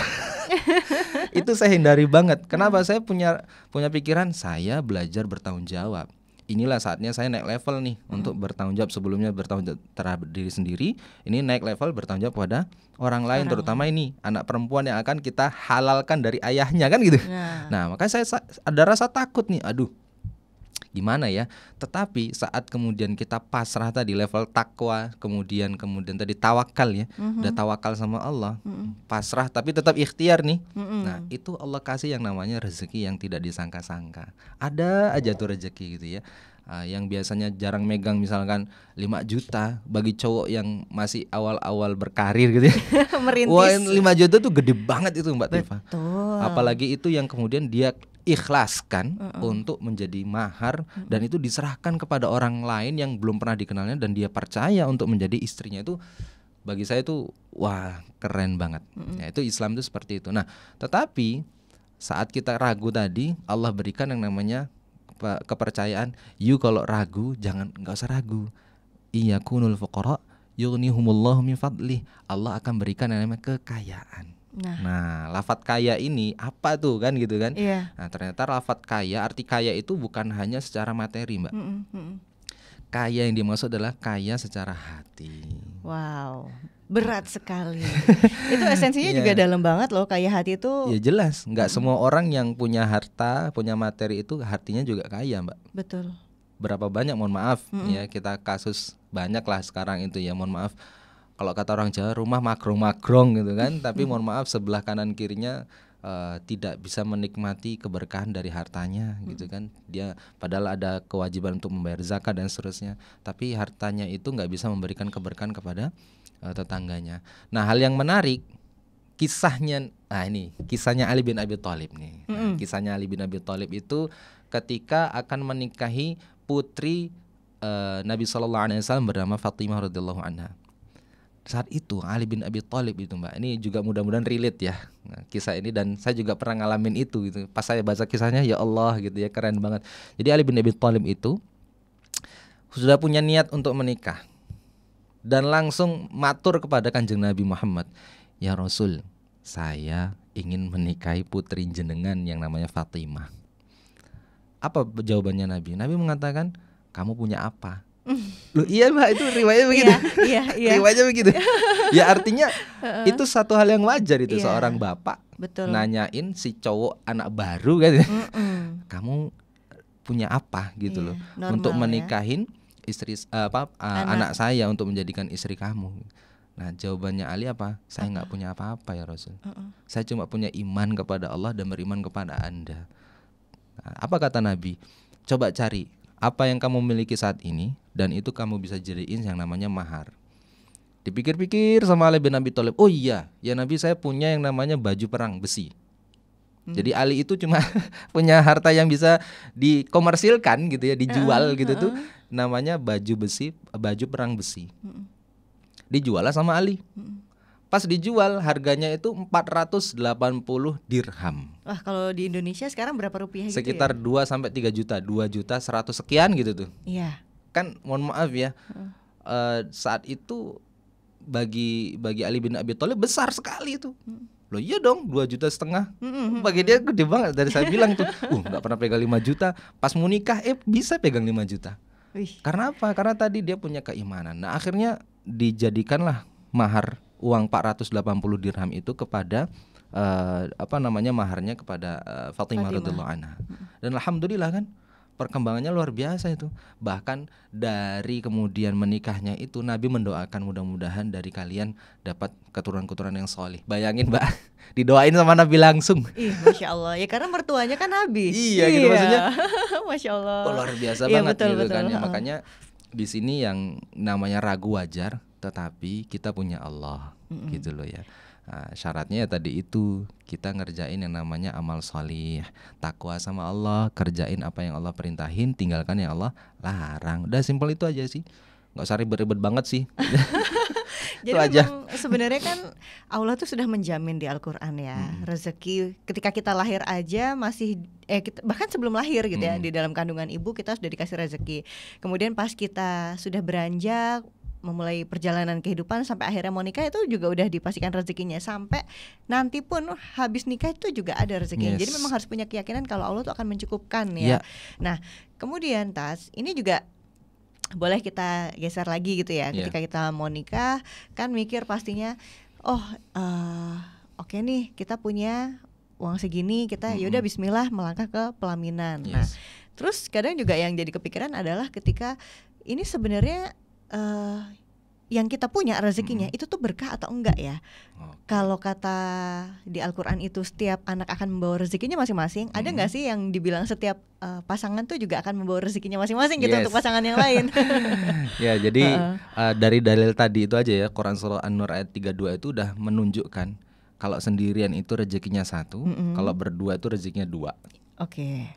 Itu saya hindari banget. Kenapa? Saya punya pikiran, saya belajar bertanggung jawab. Inilah saatnya saya naik level nih untuk bertanggung jawab. Sebelumnya bertanggung jawab terhadap diri sendiri, ini naik level bertanggung jawab pada orang lain, terutama ini anak perempuan yang akan kita halalkan dari ayahnya kan gitu. Nah makanya saya ada rasa takut nih, aduh gimana ya. Tetapi saat kemudian kita pasrah tadi, level takwa, kemudian tadi tawakal ya, udah tawakal sama Allah, pasrah tapi tetap ikhtiar nih. Nah itu Allah kasih yang namanya rezeki yang tidak disangka-sangka. Ada aja tuh rezeki gitu ya. Yang biasanya jarang megang misalkan 5 juta bagi cowok yang masih awal-awal berkarir gitu ya. Merintis. Wah 5 juta tuh gede banget itu Mbak Tifa. Apalagi itu yang kemudian dia ikhlaskan untuk menjadi mahar, dan itu diserahkan kepada orang lain yang belum pernah dikenalnya, dan dia percaya untuk menjadi istrinya. Itu bagi saya itu wah keren banget. Ya, itu Islam itu seperti itu. Nah tetapi saat kita ragu tadi, Allah berikan yang namanya kepercayaan. You kalau ragu nggak usah ragu. Iyakunul fuqara yughnihumullahu min fadlih. Allah akan berikan yang namanya kekayaan. Nah, lafadz kaya ini apa tuh kan gitu kan? Nah, ternyata lafadz kaya, arti kaya itu bukan hanya secara materi, Mbak. Kaya yang dimaksud adalah kaya secara hati. Wow, berat sekali. Itu esensinya juga dalam banget loh, kaya hati itu. Ya jelas, nggak semua orang yang punya harta, punya materi itu hatinya juga kaya, Mbak. Betul. Berapa banyak, mohon maaf ya, kita kasus banyak lah sekarang itu ya, mohon maaf. Kalau kata orang Jawa, rumah magrong-magrong gitu kan. Tapi mohon maaf sebelah kanan kirinya tidak bisa menikmati keberkahan dari hartanya gitu kan. Dia padahal ada kewajiban untuk membayar zakat dan seterusnya, tapi hartanya itu nggak bisa memberikan keberkahan kepada tetangganya. Nah hal yang menarik kisahnya, kisahnya Ali bin Abi Thalib nih. Kisahnya Ali bin Abi Thalib itu ketika akan menikahi putri Nabi SAW bernama Fatimah radhiyallahu anha. Saat itu Ali bin Abi Thalib itu Mbak, ini juga mudah-mudahan relate ya kisah ini, dan saya juga pernah ngalamin itu gitu. Pas saya baca kisahnya ya Allah gitu ya, keren banget. Jadi Ali bin Abi Thalib itu sudah punya niat untuk menikah dan langsung matur kepada Kanjeng Nabi Muhammad, ya Rasul, saya ingin menikahi putri jenengan yang namanya Fatimah. Apa jawabannya Nabi? Nabi mengatakan, kamu punya apa? Loh iya Mbak, itu riwayatnya begitu. Iya. Riwayatnya begitu. Ya artinya itu satu hal yang wajar itu, seorang bapak nanyain si cowok anak baru kan, kamu punya apa gitu loh, normal, untuk menikahin istri anak saya untuk menjadikan istri kamu. Nah jawabannya Ali apa? Saya nggak punya apa-apa ya Rasul. Saya cuma punya iman kepada Allah dan beriman kepada Anda. Nah, apa kata Nabi? Coba cari apa yang kamu miliki saat ini, dan itu kamu bisa jadiin yang namanya mahar. Dipikir-pikir sama Ali bin Abi Thalib, oh iya, ya Nabi, saya punya yang namanya baju perang besi. Jadi Ali itu cuma punya harta yang bisa dikomersilkan gitu ya, dijual gitu tuh, namanya baju besi, baju perang besi. Dijual lah sama Ali. Pas dijual harganya itu 480 dirham. Wah, kalau di Indonesia sekarang berapa rupiah gitu? Sekitar 2 sampai 3 juta, 2 juta 100 sekian gitu tuh. Iya. Kan mohon maaf ya, saat itu bagi Ali bin Abi Thalib besar sekali itu. Loh iya dong, 2,5 juta. Bagi dia gede banget. Dari saya bilang tuh, nggak pernah pegang 5 juta. Pas mau nikah, bisa pegang 5 juta. Karena apa? Karena tadi dia punya keimanan. Nah akhirnya dijadikanlah mahar uang 480 dirham itu kepada maharnya kepada Fatimah radhiyallahu anha. Dan alhamdulillah kan perkembangannya luar biasa itu. Bahkan dari kemudian menikahnya itu Nabi mendoakan mudah-mudahan dari kalian dapat keturunan-keturunan yang soleh. Bayangin Mbak, didoain sama Nabi langsung. Masya Allah. Ya karena mertuanya kan Nabi. Iya gitu maksudnya. Masya Allah. Luar biasa banget betul. Kan ya. Makanya di sini yang namanya ragu wajar, tetapi kita punya Allah gitu loh ya. Nah, syaratnya ya tadi itu kita ngerjain yang namanya amal sholih, takwa sama Allah, kerjain apa yang Allah perintahin, tinggalkan yang Allah larang. Udah simpel itu aja sih, nggak usah ribet-ribet banget sih. Jadi memang sebenarnya kan Allah tuh sudah menjamin di Al-Quran ya, rezeki ketika kita lahir aja masih bahkan sebelum lahir gitu ya, di dalam kandungan ibu kita sudah dikasih rezeki. Kemudian pas kita sudah beranjak memulai perjalanan kehidupan sampai akhirnya mau nikah itu juga udah dipastikan rezekinya, sampai nanti pun habis nikah itu juga ada rezekinya. Jadi memang harus punya keyakinan kalau Allah tuh akan mencukupkan ya. Nah kemudian Tas, ini juga boleh kita geser lagi gitu ya. Ketika kita mau nikah kan mikir pastinya oke nih kita punya uang segini, kita yaudah bismillah melangkah ke pelaminan. Nah terus kadang juga yang jadi kepikiran adalah ketika ini sebenarnya yang kita punya rezekinya itu tuh berkah atau enggak ya? Kalau kata di Al-Quran itu setiap anak akan membawa rezekinya masing-masing. Ada nggak sih yang dibilang setiap pasangan tuh juga akan membawa rezekinya masing-masing gitu untuk pasangan yang lain? Ya jadi dari dalil tadi itu aja ya, Quran surah An-Nur ayat 32 itu udah menunjukkan kalau sendirian itu rezekinya 1, kalau berdua itu rezekinya 2.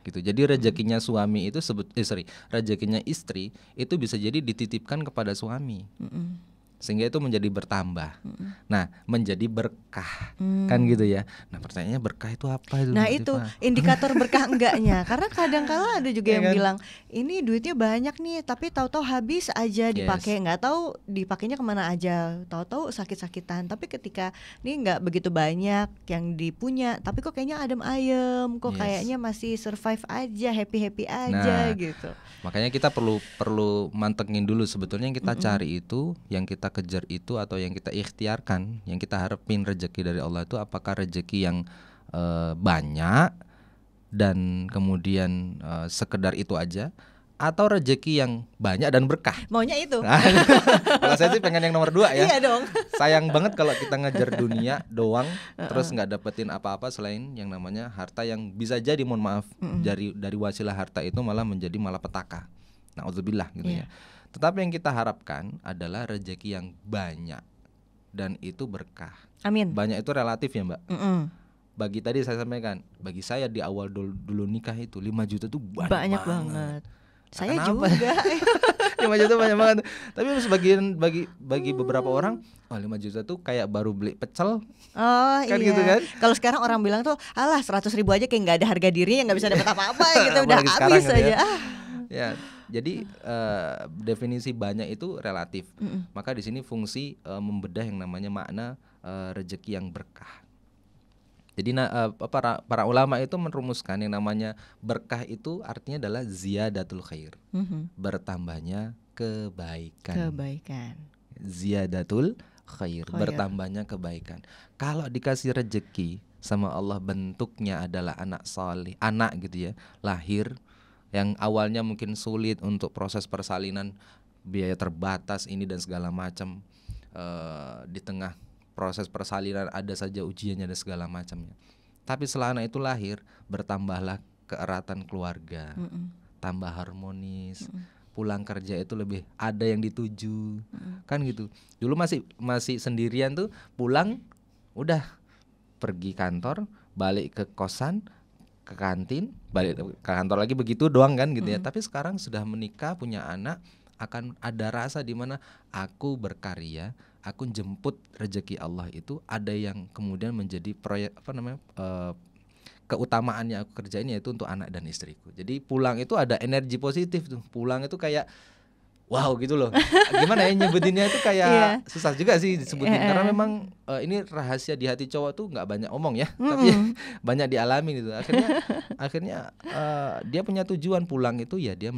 Gitu. Jadi rezekinya suami itu rezekinya istri itu bisa jadi dititipkan kepada suami. Sehingga itu menjadi bertambah. Nah, menjadi berkah. Kan gitu ya. Nah, pertanyaannya berkah itu apa itu? Nah, itu indikator berkah enggaknya. Karena kadang-kala ada juga yang bilang, ini duitnya banyak nih, tapi tahu-tahu habis aja dipakai, nggak tahu dipakainya kemana aja. Tahu-tahu sakit-sakitan. Tapi ketika ini nggak begitu banyak yang dipunya, tapi kok kayaknya adem ayem, kok kayaknya masih survive aja, happy-happy aja gitu. Makanya kita perlu mantengin dulu sebetulnya yang kita cari itu, yang kita kejar itu, atau yang kita ikhtiarkan, yang kita harapin rezeki dari Allah itu apakah rezeki yang banyak dan kemudian sekedar itu aja, atau rezeki yang banyak dan berkah. Maunya itu. Kalau saya sih pengen yang nomor 2 ya. Iya dong. Sayang banget kalau kita ngejar dunia doang terus nggak dapetin apa-apa selain yang namanya harta, yang bisa jadi mohon maaf dari wasilah harta itu malah menjadi malapetaka. Na'udzubillah gitu ya. Tetapi yang kita harapkan adalah rezeki yang banyak dan itu berkah. Amin. Banyak itu relatif ya Mbak. Bagi tadi saya sampaikan, bagi saya di awal dulu nikah itu 5 juta itu banyak banget. Saya kenapa? Juga 5 juta banyak banget. Tapi sebagian bagi beberapa orang 5 juta tuh kayak baru beli pecel. Kan gitu kan. Kalau sekarang orang bilang tuh alah 100.000 aja kayak gak ada harga dirinya, gak bisa dapat apa-apa gitu. Udah habis aja ya. Jadi definisi banyak itu relatif. Maka di sini fungsi membedah yang namanya makna rezeki yang berkah. Jadi para ulama itu merumuskan yang namanya berkah itu artinya adalah ziyadatul khair, bertambahnya kebaikan. Ziyadatul khair, bertambahnya kebaikan. Kalau dikasih rezeki sama Allah bentuknya adalah anak saleh, anak gitu ya, lahir yang awalnya mungkin sulit untuk proses persalinan, biaya terbatas ini dan segala macam, di tengah proses persalinan ada saja ujiannya dan segala macamnya. Tapi setelah anak itu lahir, bertambahlah keeratan keluarga, tambah harmonis, pulang kerja itu lebih ada yang dituju, kan gitu. Dulu masih sendirian tuh, pulang udah pergi kantor, balik ke kosan, ke kantin, balik ke kantor lagi, begitu doang kan gitu ya. Tapi sekarang sudah menikah, punya anak, akan ada rasa di mana aku berkarya, aku jemput rezeki Allah itu, ada yang kemudian menjadi proyek keutamaannya aku kerjain, yaitu untuk anak dan istriku. Jadi pulang itu ada energi positif tuh. Pulang itu kayak wow gitu loh. Gimana ya nyebutinnya itu kayak susah juga sih disebutin karena memang ini rahasia di hati cowok tuh nggak banyak omong ya, tapi banyak dialami gitu. Akhirnya dia punya tujuan pulang itu ya dia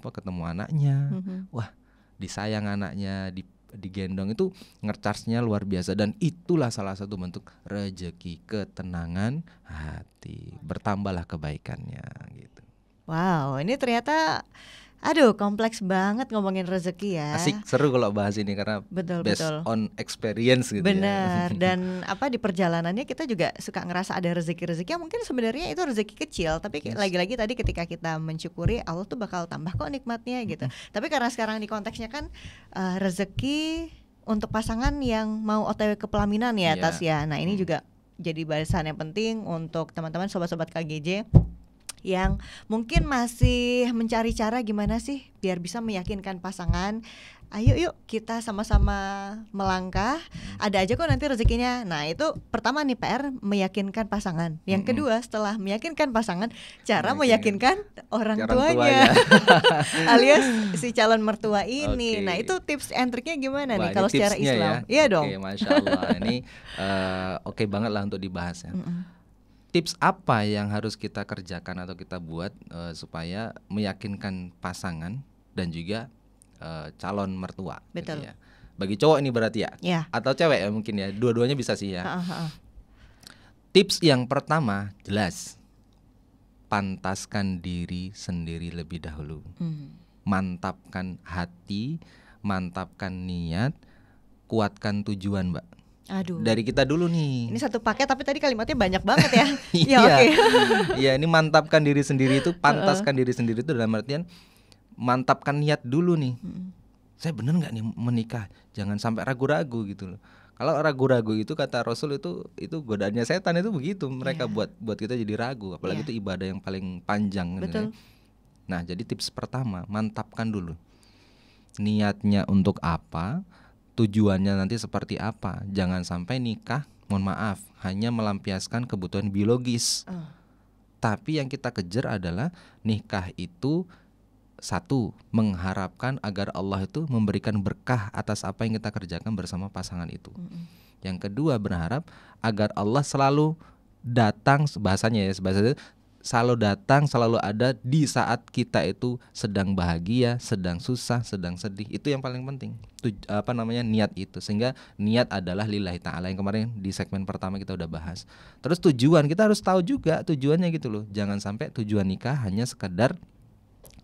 ketemu anaknya. Wah, disayang anaknya, digendong itu nge-charge-nya luar biasa dan itulah salah satu bentuk rezeki, ketenangan hati, bertambahlah kebaikannya gitu. Wow, ini ternyata kompleks banget ngomongin rezeki ya. Asik, seru kalau bahas ini karena based on experience gitu. Benar. Dan di perjalanannya kita juga suka ngerasa ada rezeki-rezeki yang mungkin sebenarnya itu rezeki kecil, tapi lagi-lagi tadi ketika kita mensyukuri Allah tuh bakal tambah kok nikmatnya gitu. Tapi karena sekarang di konteksnya kan rezeki untuk pasangan yang mau OTW ke pelaminan ya, Tas ya. Nah, ini juga jadi bahasan yang penting untuk teman-teman sobat-sobat KGJ yang mungkin masih mencari cara gimana sih biar bisa meyakinkan pasangan. Ayo yuk kita sama-sama melangkah, ada aja kok nanti rezekinya. Nah itu pertama nih PR, meyakinkan pasangan. Yang kedua setelah meyakinkan pasangan, cara meyakinkan orang tuanya. Alias si calon mertua ini. Nah itu tips and triknya gimana nih kalau secara Islam? Iya dong. Masya Allah, ini oke banget lah untuk dibahas ya. Tips apa yang harus kita kerjakan atau kita buat supaya meyakinkan pasangan dan juga calon mertua? Betul. Gitu ya. Bagi cowok ini berarti ya, atau cewek ya mungkin ya, dua-duanya bisa sih ya. Tips yang pertama jelas, pantaskan diri sendiri lebih dahulu. Mantapkan hati, mantapkan niat, kuatkan tujuan, Mbak. Aduh. Dari kita dulu nih. Ini satu paket tapi tadi kalimatnya banyak banget ya. Iya, ini mantapkan diri sendiri itu, pantaskan diri sendiri itu dalam artian mantapkan niat dulu nih. Saya bener nggak nih menikah? Jangan sampai ragu-ragu gitu loh. Kalau ragu-ragu itu kata Rasul itu godaannya setan itu begitu. Mereka buat kita jadi ragu. Apalagi itu ibadah yang paling panjang. Betul. Gitu. Nah, jadi tips pertama, mantapkan dulu. Niatnya untuk apa? Tujuannya nanti seperti apa. Jangan sampai nikah, mohon maaf, hanya melampiaskan kebutuhan biologis. Tapi yang kita kejar adalah nikah itu satu, mengharapkan agar Allah itu memberikan berkah atas apa yang kita kerjakan bersama pasangan itu. Yang kedua, berharap agar Allah selalu datang, bahasanya selalu datang, selalu ada di saat kita itu sedang bahagia, sedang susah, sedang sedih. Itu yang paling penting. Niat itu. Sehingga niat adalah lillahi ta'ala yang kemarin di segmen pertama kita udah bahas. Terus tujuan, kita harus tahu juga tujuannya gitu loh. Jangan sampai tujuan nikah hanya sekedar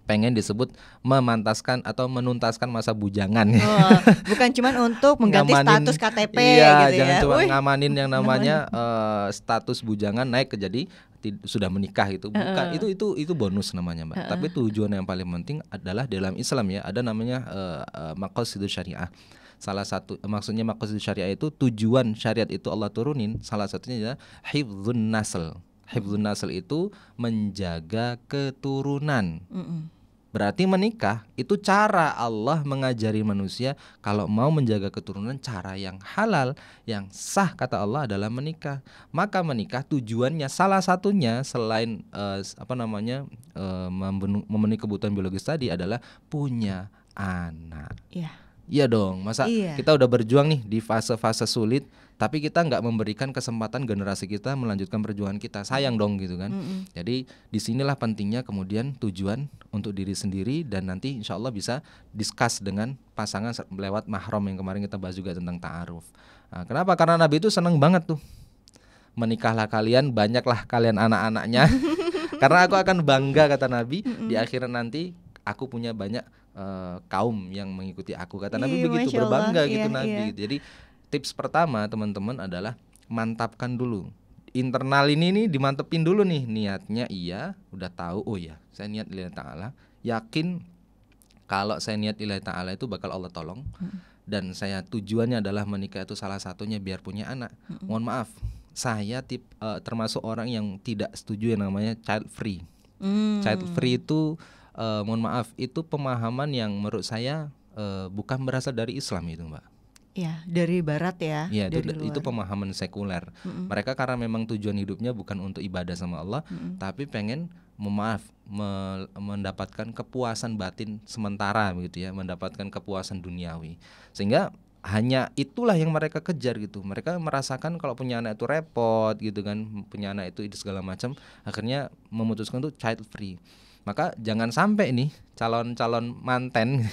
pengen disebut memantaskan atau menuntaskan masa bujangan. Bukan cuma untuk mengganti status KTP gitu ya. Jangan cuma ngamanin yang namanya status bujangan naik ke jadi sudah menikah gitu. Bukan, itu bonus namanya, Mbak. Tapi tujuan yang paling penting adalah dalam Islam ya, ada namanya maqasidus syariah. Salah satu maksudnya maqasidus syariah itu tujuan syariat itu Allah turunin, salah satunya adalah hifdzun nasl. Hifdzun nasl itu menjaga keturunan. Berarti menikah itu cara Allah mengajari manusia kalau mau menjaga keturunan, cara yang halal, yang sah kata Allah adalah menikah. Maka menikah tujuannya salah satunya selain memenuhi kebutuhan biologis tadi adalah punya anak. Iya dong, masa kita udah berjuang nih di fase-fase sulit, tapi kita nggak memberikan kesempatan generasi kita melanjutkan perjuangan kita, sayang dong gitu kan. Jadi disinilah pentingnya kemudian tujuan untuk diri sendiri dan nanti insya Allah bisa discuss dengan pasangan lewat mahram yang kemarin kita bahas juga tentang ta'aruf. Nah, kenapa? Karena Nabi itu seneng banget tuh, menikahlah kalian, banyaklah kalian anak-anaknya, karena aku akan bangga kata Nabi di akhirat nanti aku punya banyak kaum yang mengikuti aku, kata Nabi begitu, berbangga gitu Nabi. Jadi tips pertama teman-teman adalah mantapkan dulu internal ini nih, dimantepin dulu nih niatnya. Udah tahu, oh ya saya niat lillahi ta'ala, yakin kalau saya niat lillahi ta'ala itu bakal Allah tolong, dan saya tujuannya adalah menikah itu salah satunya biar punya anak. Mohon maaf, saya termasuk orang yang tidak setuju yang namanya child free. Child free itu mohon maaf, itu pemahaman yang menurut saya bukan berasal dari Islam itu, Mbak. Ya, dari barat ya. Iya, dari itu luar. pemahaman sekuler. Mereka karena memang tujuan hidupnya bukan untuk ibadah sama Allah, tapi pengen mendapatkan kepuasan batin sementara begitu ya, mendapatkan kepuasan duniawi. Sehingga hanya itulah yang mereka kejar gitu. Mereka merasakan kalau punya anak itu repot gitu kan, punya anak itu segala macam, akhirnya memutuskan untuk child free. Maka jangan sampai nih calon-calon manten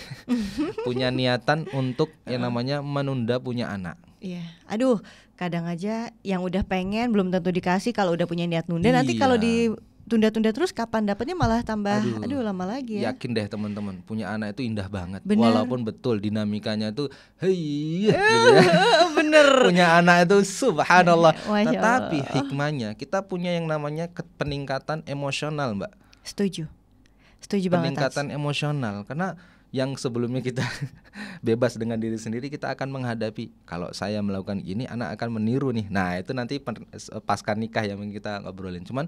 punya niatan untuk yang namanya menunda punya anak. Iya, aduh, kadang aja yang udah pengen belum tentu dikasih kalau udah punya niat nunda. Nanti kalau ditunda-tunda terus kapan dapatnya malah tambah aduh lama lagi ya. Yakin deh teman-teman, punya anak itu indah banget. Bener. Walaupun betul dinamikanya tuh gitu ya. Bener. Punya anak itu subhanallah. Masya Tetapi Allah. hikmahnya kita punya yang namanya peningkatan emosional, Mbak. Setuju banget. Peningkatan emosional, karena yang sebelumnya kita bebas dengan diri sendiri, kita akan menghadapi kalau saya melakukan ini anak akan meniru nih. Nah itu nanti pasca nikah yang kita ngobrolin. Cuman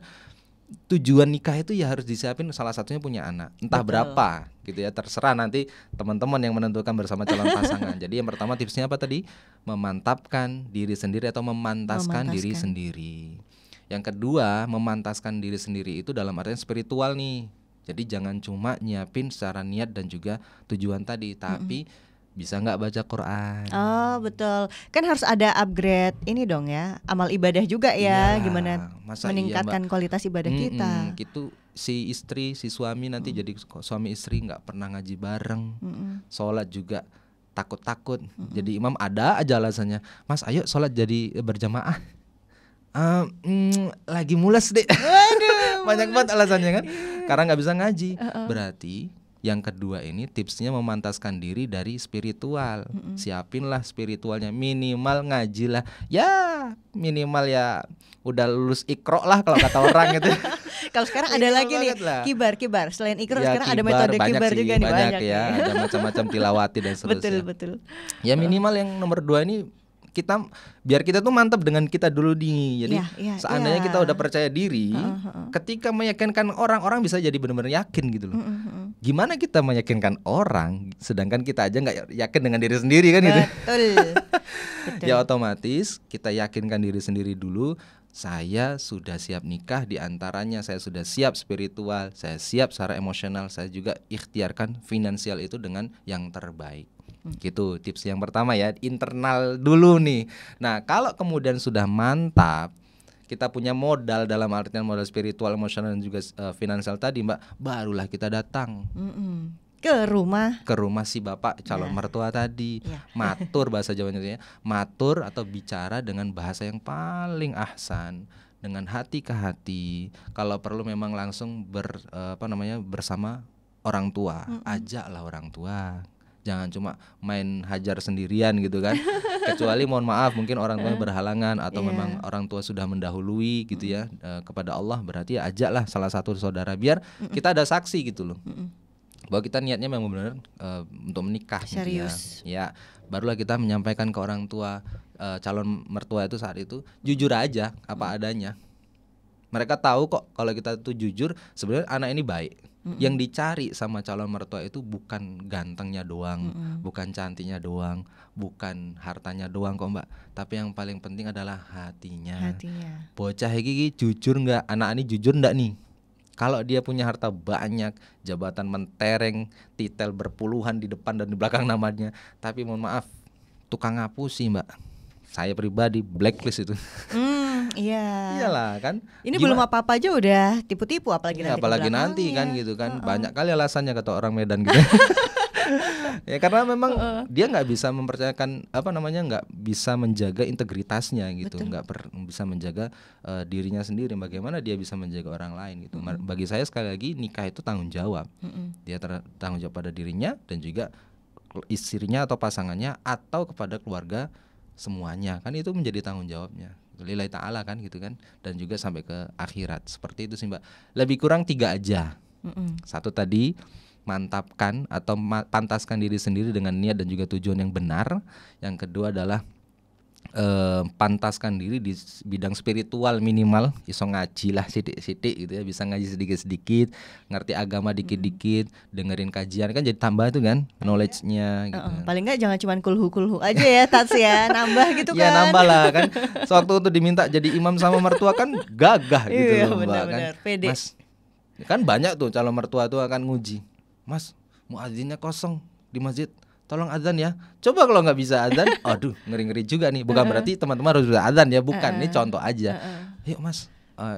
tujuan nikah itu ya harus disiapin, salah satunya punya anak. Entah berapa gitu ya, terserah nanti teman-teman yang menentukan bersama calon pasangan. Jadi yang pertama tipsnya apa tadi? Memantapkan diri sendiri atau memantaskan diri sendiri. Yang kedua, memantaskan diri sendiri itu dalam artian spiritual nih. Jadi jangan cuma nyiapin secara niat dan juga tujuan tadi, tapi bisa nggak baca Quran? Oh betul, kan harus ada upgrade ini dong ya, amal ibadah juga ya, gimana meningkatkan kualitas ibadah kita. Gitu, si istri, si suami nanti jadi suami istri nggak pernah ngaji bareng, sholat juga takut-takut. Jadi imam ada aja alasannya, Mas ayo sholat jadi berjamaah. Lagi mules deh. Banyak banget alasannya kan, karena nggak bisa ngaji. Berarti yang kedua ini tipsnya memantaskan diri dari spiritual. Siapinlah spiritualnya, minimal ngajilah. Ya minimal ya udah lulus Iqra lah kalau kata orang gitu. Kalau sekarang ada lagi nih kibar. Selain Iqra sekarang ada metode kibar juga nih, banyak ya. Ada macam-macam tilawati dan seterusnya. Betul. Ya minimal yang nomor 2 ini kita biar kita tuh mantap dengan kita dulu nih. Jadi seandainya kita udah percaya diri, ketika meyakinkan orang bisa jadi benar-benar yakin gitu loh. Gimana kita meyakinkan orang sedangkan kita aja nggak yakin dengan diri sendiri kan gitu. Betul. Ya otomatis kita yakinkan diri sendiri dulu. Saya sudah siap nikah, diantaranya saya sudah siap spiritual, saya siap secara emosional, saya juga ikhtiarkan finansial itu dengan yang terbaik. Gitu tips yang pertama ya, internal dulu nih. Nah kalau kemudian sudah mantap, kita punya modal dalam artian modal spiritual, emosional dan juga finansial tadi Mbak, barulah kita datang ke rumah si bapak calon mertua tadi. Matur bahasa Jawanya, matur atau bicara dengan bahasa yang paling ahsan, dengan hati ke hati. Kalau perlu memang langsung bersama orang tua, ajaklah orang tua. Jangan cuma main hajar sendirian gitu kan. Kecuali mohon maaf mungkin orang tua berhalangan atau memang orang tua sudah mendahului gitu ya kepada Allah, berarti ya ajaklah salah satu saudara biar kita ada saksi gitu loh. Bahwa kita niatnya memang benar untuk menikah. Serius. Gitu ya. Barulah kita menyampaikan ke orang tua calon mertua itu saat itu jujur aja apa adanya. Mereka tahu kok kalau kita tuh jujur sebenarnya anak ini baik. Yang dicari sama calon mertua itu bukan gantengnya doang, bukan cantiknya doang, bukan hartanya doang kok Mbak. Tapi yang paling penting adalah hatinya. Bocah iki jujur nggak? Anak ini jujur nggak nih? Kalau dia punya harta banyak, jabatan mentereng, titel berpuluhan di depan dan di belakang namanya, tapi mohon maaf, tukang ngapusi Mbak. Saya pribadi blacklist itu. Iyalah kan. Ini belum apa-apa aja udah tipu-tipu, apalagi nanti kan gitu kan. Banyak kali alasannya kata orang Medan gitu. Ya karena memang dia nggak bisa mempercayakan nggak bisa menjaga integritasnya gitu, nggak bisa menjaga dirinya sendiri. Bagaimana dia bisa menjaga orang lain gitu. Bagi saya sekali lagi nikah itu tanggung jawab. Dia tanggung jawab pada dirinya dan juga istrinya atau pasangannya atau kepada keluarga semuanya, kan itu menjadi tanggung jawabnya lillahi ta'ala kan gitu kan, dan juga sampai ke akhirat. Seperti itu sih Mbak, lebih kurang 3 aja. Satu tadi mantapkan atau pantaskan diri sendiri dengan niat dan juga tujuan yang benar. Yang kedua adalah pantaskan diri di bidang spiritual minimal, iso ngaji lah sidik-sidik gitu ya, bisa ngaji sedikit-sedikit, ngerti agama dikit-dikit, dengerin kajian kan jadi tambah tuh kan knowledge-nya gitu. Paling enggak jangan cuma kulhu aja ya Tats ya, nambah gitu kan. Ya nambah lah kan. Sewaktu itu diminta jadi imam sama mertua kan gagah gitu iya, loh Mbak kan. Pede. Mas, kan banyak tuh calon mertua tuh akan nguji. Mas, muadzinnya kosong di masjid, tolong azan ya. Coba kalau nggak bisa azan, aduh ngeri-ngeri juga nih. Bukan berarti teman-teman harus bisa azan ya, bukan. Ini contoh aja. Yuk Mas,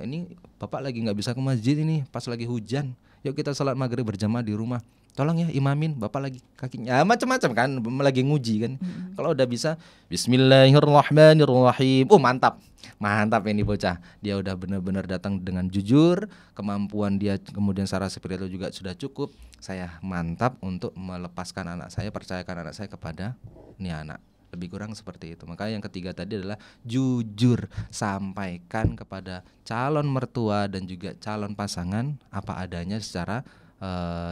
ini Bapak lagi nggak bisa ke masjid ini, pas lagi hujan. Yuk kita sholat maghrib berjamaah di rumah. Tolong ya imamin, Bapak lagi kakinya macam-macam kan, lagi nguji kan. Kalau udah bisa, Bismillahirrahmanirrahim. Mantap. Mantap ini bocah. Dia udah benar-benar datang dengan jujur, kemampuan dia kemudian secara spiritual juga sudah cukup. Saya mantap untuk melepaskan anak saya, percayakan anak saya kepada ini anak. Lebih kurang seperti itu. Maka yang ketiga tadi adalah jujur, sampaikan kepada calon mertua dan juga calon pasangan apa adanya secara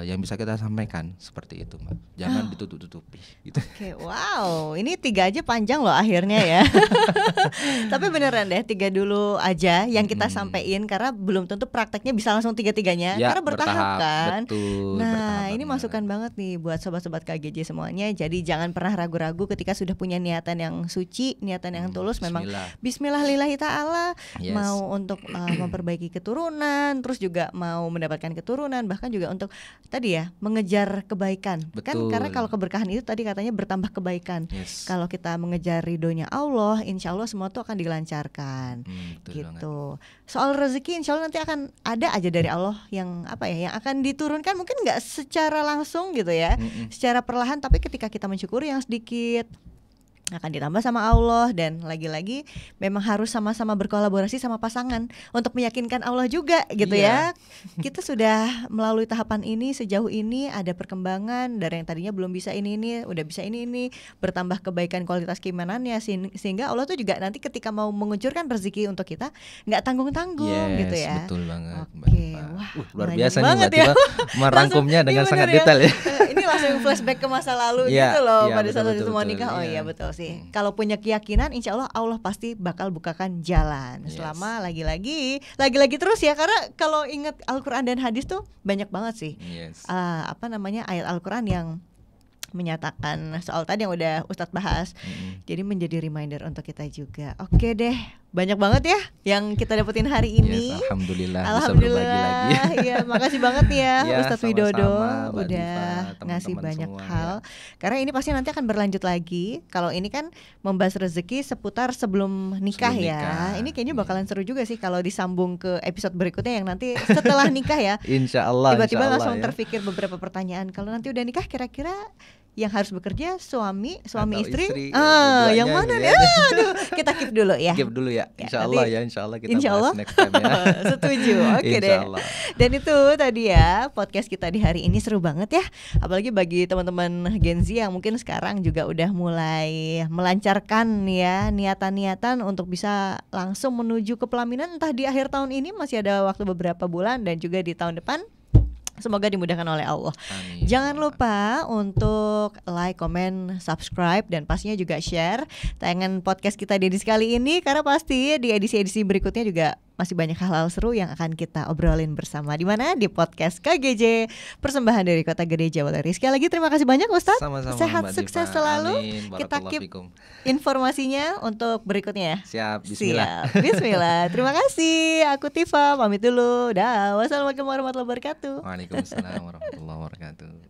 yang bisa kita sampaikan seperti itu, Mbak. Jangan ditutup-tutupi gitu. Oke, wow, ini 3 aja panjang loh akhirnya ya. Tapi beneran deh 3 dulu aja yang kita sampein, karena belum tentu prakteknya bisa langsung 3-tiganya ya, karena bertahap kan. Betul, nah, ini masukan banget nih buat sobat-sobat KGJ semuanya. Jadi jangan pernah ragu-ragu ketika sudah punya niatan yang suci, niatan yang tulus. Memang Bismillah lillahi ta'ala, mau untuk memperbaiki keturunan, terus juga mau mendapatkan keturunan, bahkan juga untuk tadi ya mengejar kebaikan. Betul. Kan karena kalau keberkahan itu tadi katanya bertambah kebaikan. Kalau kita mengejar ridhonya Allah, insya Allah semua itu akan dilancarkan. Gitu. Banget. Soal rezeki insya Allah nanti akan ada aja dari Allah yang yang akan diturunkan, mungkin nggak secara langsung gitu ya, secara perlahan, tapi ketika kita mensyukuri yang sedikit akan ditambah sama Allah. Dan lagi-lagi memang harus sama-sama berkolaborasi sama pasangan untuk meyakinkan Allah juga gitu ya. Kita sudah melalui tahapan ini, sejauh ini ada perkembangan dari yang tadinya belum bisa ini udah bisa ini, bertambah kebaikan kualitas keimanannya, sehingga Allah tuh juga nanti ketika mau mengucurkan rezeki untuk kita nggak tanggung-tanggung gitu ya. Betul banget. Oke, wah luar biasa nih Mbak ya. merangkumnya dengan sangat detail ya. Ini langsung flashback ke masa lalu gitu loh, pada saat itu mau nikah. Oh iya betul sih. Kalau punya keyakinan, insya Allah pasti bakal bukakan jalan. Selama lagi-lagi terus ya, karena kalau ingat Al-Quran dan hadis tuh banyak banget sih. Ayat Al-Quran yang menyatakan soal tadi yang udah Ustadz bahas. Jadi menjadi reminder untuk kita juga. Oke deh, banyak banget ya yang kita dapetin hari ini. Alhamdulillah. Bisa berbagi lagi. Ya, makasih banget ya Ustadz Widodo udah ngasih banyak hal. Karena ini pasti nanti akan berlanjut lagi. Kalau ini kan membahas rezeki seputar sebelum nikah ya. Ini kayaknya bakalan seru juga sih kalau disambung ke episode berikutnya yang nanti setelah nikah ya. Insya Allah. Tiba-tiba langsung terpikir beberapa pertanyaan. Kalau nanti udah nikah kira-kira yang harus bekerja suami istri yang mana nih? Aduh, kita keep dulu ya. Keep dulu ya. Insya Allah kita bahas next time ya. Setuju. Oke deh. Dan itu tadi ya podcast kita di hari ini seru banget ya. Apalagi bagi teman-teman Gen Z yang mungkin sekarang juga udah mulai melancarkan ya niatan-niatan untuk bisa langsung menuju ke pelaminan, entah di akhir tahun ini, masih ada waktu beberapa bulan, dan juga di tahun depan. Semoga dimudahkan oleh Allah. Amin. Jangan lupa untuk like, comment, subscribe, dan pastinya juga share tayangan podcast kita di edisi kali ini, karena pasti di edisi-edisi berikutnya juga masih banyak hal-hal seru yang akan kita obrolin bersama. Di mana? Di podcast KGJ, persembahan dari Kota Gede, Jawa Barat. Sekali lagi terima kasih banyak Ustadz. Sama-sama, sehat, Mbak sukses Diva. selalu. Amin. Kita keep informasinya untuk berikutnya. Siap. Bismillah. Bismillah. Terima kasih. Aku Tifa, pamit dulu. Dah. Wassalamualaikum warahmatullahi wabarakatuh. Waalaikumsalam warahmatullahi wabarakatuh.